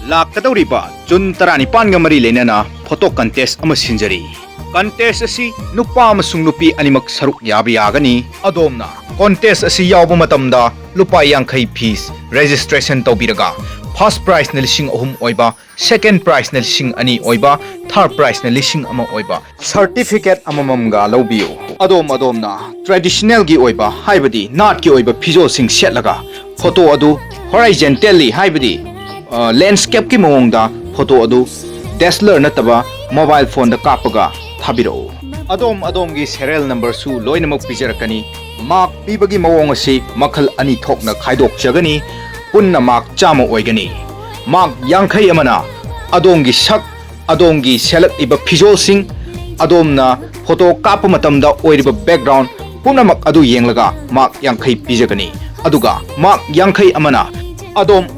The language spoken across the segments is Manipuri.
ꯂꯥꯛꯀꯗꯧꯔꯤꯕ ꯖꯨꯟ 19ꯒ ꯃꯔꯤ ꯂꯩꯅꯅ ꯐꯣꯇꯣ ꯀꯟꯇꯦꯁ ꯑꯃ ꯁꯤꯟꯖꯔꯤ꯫ ꯀꯟꯇꯦꯁ ꯑꯁꯤ ꯅꯨꯄꯥ ꯑꯃꯁꯨꯡ ꯅꯨꯄꯤ ꯑꯅꯤꯃꯛ ꯁꯔꯨꯛ ꯌꯥꯕ ꯌꯥꯒꯅꯤ꯫ ꯑꯗꯣꯝꯅ ꯀꯣꯟꯇꯦꯁ ꯑꯁꯤ ꯌꯥꯎꯕ ꯃꯇꯝꯗ ꯂꯨꯄꯥ 50 ꯐꯤꯁ ꯔꯦꯖꯤꯁꯇ꯭ꯔꯦꯁꯟ ꯇꯧꯕꯤꯔꯒ ꯐꯥꯔꯁꯠ ꯄ꯭ꯔꯥꯏꯖꯅ 3,000 ꯑꯣꯏꯕ, ꯁꯦꯀꯦꯟড ꯄ꯭ꯔꯥꯏꯖꯅ 2,000 ꯑꯣꯏꯕ, ꯊꯥꯔꯠ ꯄ꯭ꯔꯥꯏꯖꯅ 1,000 ꯑꯣꯏꯕ ꯁꯔꯇꯤꯐꯤꯀꯦꯠ ꯑꯃꯃꯝꯒ ꯂꯧꯕꯤꯌꯨ꯫ ꯑꯗꯣꯝꯅ ꯇ꯭ꯔꯦꯗꯤꯁꯅꯦꯜꯒꯤ ꯑꯣꯏꯕ ꯍꯥꯏꯕꯗꯤ ꯅꯥꯠꯀꯤ ꯑꯣꯏꯕ ꯐꯤꯖꯣꯜꯁꯤꯡ ꯁꯦꯠꯂꯒ ꯐꯣꯇꯣ ꯑꯗꯨ ꯍꯣꯔꯥꯏꯖꯦꯟꯇꯦꯜꯂꯤ ꯍꯥꯏꯕꯗꯤ ꯂꯦꯟꯁꯀꯦꯞꯀꯤ ꯃꯑꯣꯡꯗ ꯐꯣꯇꯣ ꯑꯗꯨ DSLR ꯅꯠꯇꯕ ꯃꯣꯕꯥꯏꯜ ꯐꯣꯟꯗ ꯀꯥꯞꯄꯒ ꯊꯥꯕꯤꯔꯛꯎ꯫ ꯑꯗꯣꯝꯒꯤ ꯁꯦꯔꯤꯌꯦꯜ ꯅꯝꯕꯔꯁꯨ ꯂꯣꯏꯅꯃꯛ ꯄꯤꯖꯔꯛꯀꯅꯤ꯫ ꯃꯥꯔꯛ ꯄꯤꯕꯒꯤ ꯃꯑꯣꯡ ꯑꯁꯤ ꯃꯈꯜ 2 ꯊꯣꯛꯅ ꯈꯥꯏꯗꯣꯛꯆꯒꯅꯤ꯫ ꯄꯨꯟꯅ ꯃꯥꯔꯛ 100 ꯑꯣꯏꯒꯅꯤ꯫ ꯃꯥꯔꯛ 50 ꯑꯃꯅ ꯑꯗꯣꯝꯒꯤ ꯁꯛ, ꯑꯗꯣꯝꯒꯤ ꯁꯦꯠꯂꯛꯂꯤꯕ ꯐꯤꯖꯣꯜꯁꯤꯡ, ꯑꯗꯣꯝꯅ ꯐꯣꯇꯣ ꯀꯥꯞꯄ ꯃꯇꯝꯗ ꯑꯣꯏꯔꯤꯕ ꯕꯦꯛꯒ꯭ꯔꯥꯎꯟ ꯄꯨꯝꯅꯃꯛ ꯑꯗꯨ ꯌꯦꯡꯂꯒ ꯃꯥꯔꯛ 50 ꯄꯤꯖꯒꯅꯤ꯫ ꯑꯗꯨꯒ ꯃꯥꯔꯛ 50 ꯑꯃꯅ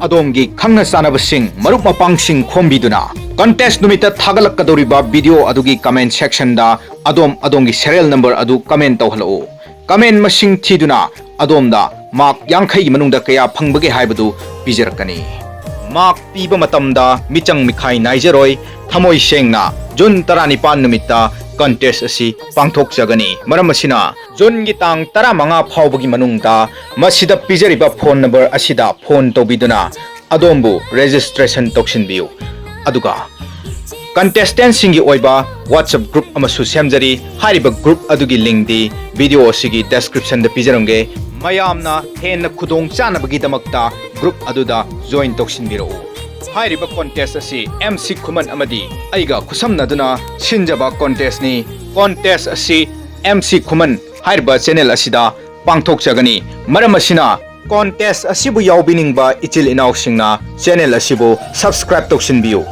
ꯑꯗꯣꯝꯒꯤ ꯈꯪꯅ ꯆꯥꯟꯅꯕꯁꯤꯡ, ꯃꯔꯨꯞ ꯃꯄꯥꯡꯁꯤꯡ ꯈꯣꯝꯕꯤꯗꯨꯅ ꯀꯟꯇꯦꯁ ꯅꯨꯃꯤꯠꯇ ꯊꯥꯒꯠꯂꯛꯀꯗꯧꯔꯤꯕ ꯚꯤꯗꯤꯑꯣ ꯑꯗꯨꯒꯤ ꯀꯃꯦꯟ ꯁꯦꯛꯁꯟꯗ ꯑꯗꯣꯝꯒꯤ ꯁꯦꯔꯤꯌꯦꯜ ꯅꯝꯕꯔ ꯑꯗꯨ ꯀꯃꯦꯟ ꯇꯧꯍꯜꯂꯛꯎ꯫ ꯀꯃꯦꯟ ꯃꯁꯤꯡ ꯊꯤꯗꯨꯅ ꯑꯗꯣꯝꯗ ꯃꯥꯔꯛ 50ꯒꯤ ꯃꯅꯨꯡꯗ ꯀꯌꯥ ꯐꯪꯕꯒꯦ ꯍꯥꯏꯕꯗꯨ ꯄꯤꯖꯔꯛꯀꯅꯤ꯫ ꯃꯥꯔꯛ ꯄꯤꯕ ꯃꯇꯝꯗ ꯃꯤꯆꯪ ꯃꯤꯈꯥꯏ ꯅꯥꯏꯖꯔꯣꯏ꯫ ꯊꯃꯣꯏ ꯁꯦꯡꯅ ꯖꯨꯟ 19 ꯅꯨꯃꯤꯠꯇ ꯀꯟꯇꯦꯁ ꯑꯁꯤ ꯄꯥꯡꯊꯣꯛꯆꯒꯅꯤ꯫ ꯃꯔꯝ ꯑꯁꯤꯅ ꯖꯨꯟꯒꯤ ꯇꯥꯡ 15 ꯐꯥꯎꯕꯒꯤ ꯃꯅꯨꯡꯗ ꯃꯁꯤꯗ ꯄꯤꯖꯔꯤꯕ ꯐꯣꯟ ꯅꯝꯕꯔ ꯑꯁꯤꯗ ꯐꯣꯟ ꯇꯧꯕꯤꯗꯨꯅ ꯑꯗꯣꯝꯕꯨ ꯔꯦꯖꯤꯁꯇ꯭ꯔꯦꯁꯟ ꯇꯧꯁꯤꯟꯕꯤꯌꯨ꯫ ꯑꯗꯨꯒ ꯀꯟꯇꯦꯁꯇꯦꯟꯠꯁꯤꯡꯒꯤ ꯑꯣꯏꯕ WhatsApp ꯒ꯭ꯔꯨꯞ ꯑꯃꯁꯨ ꯁꯦꯝꯖꯔꯤ꯫ ꯍꯥꯏꯔꯤꯕ ꯒ꯭ꯔꯨꯞ ꯑꯗꯨꯒꯤ ꯂꯤꯡꯛꯗꯤ ꯚꯤꯗꯤꯑꯣ ꯑꯁꯤꯒꯤ ꯗꯦꯁꯀ꯭ꯔꯤꯞꯁꯟꯗ ꯄꯤꯖꯔꯝꯒꯦ꯫ ꯃꯌꯥꯝꯅ ꯍꯦꯟꯅ ꯈꯨꯗꯣꯡ ꯆꯥꯅꯕꯒꯤꯗꯃꯛꯇ ꯒ꯭ꯔꯨꯞ ꯑꯗꯨꯗ ꯖꯣꯏꯟ ꯇꯧꯁꯤꯟꯕꯤꯔꯛꯎ꯫ ꯍꯥꯏꯔꯤꯕ ꯀꯣꯟꯇꯦꯁ ꯑꯁꯤ MC ꯈꯨꯃꯟ ꯑꯃꯗꯤ ꯑꯩꯒ ꯈꯨꯠꯁꯝꯅꯗꯨꯅ ꯁꯤꯟꯖꯕ ꯀꯣꯟꯇꯦꯁꯅꯤ꯫ ꯀꯣꯟꯇꯦꯁ ꯑꯁꯤ MC ꯈꯨꯃꯟ ꯍꯥꯏꯔꯤꯕ ꯆꯦꯅꯦꯜ ꯑꯁꯤꯗ ꯄꯥꯡꯊꯣꯛꯆꯒꯅꯤ꯫ ꯃꯔꯝ ꯑꯁꯤꯅ ꯀꯣꯟꯇꯦꯁ ꯑꯁꯤꯕꯨ ꯌꯥꯎꯕꯤꯅꯤꯡꯕ ꯏꯆꯤꯜ ꯏꯅꯥꯎꯁꯤꯡꯅ ꯆꯦꯅꯦꯜ ꯑꯁꯤꯕꯨ ꯁꯕꯁꯀ꯭ꯔꯥꯏꯕ ꯇꯧꯁꯤꯟꯕꯤꯌꯨ꯫